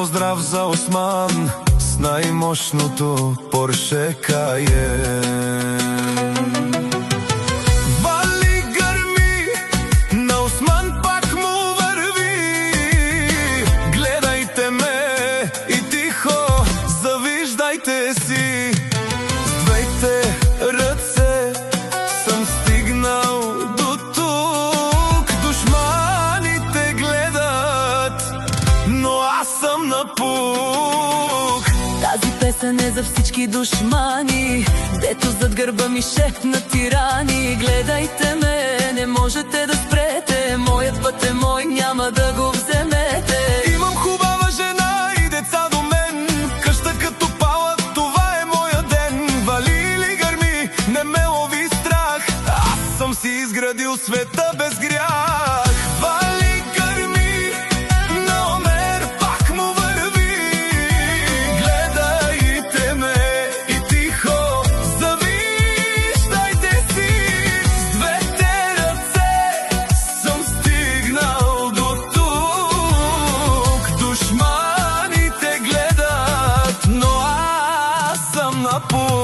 поздрав за Осман с най-мощното Порше Кайен. Вали гърми, на Осман пак му върви. Гледайте ме и тихо завиждайте си. С двете ръце съм стигнал до тук. Душманите гледат, но аз съм напук. Тази песен е за всички душмани, дето зад гърба ми шепнат тирани. Гледайте ме, не можете да спрете, моят път е мой, няма да го вземете. Имам хубава жена и деца до мен, къща като пала, това е моя ден. Вали или гърми, не ме лови страх, аз съм си изградил света без грях. Вали гърми, на Омер пак му върви. Гледайте ме и тихо завиждайте си. С двете ръце съм стигнал до тук. Душманите гледат, но аз съм напук.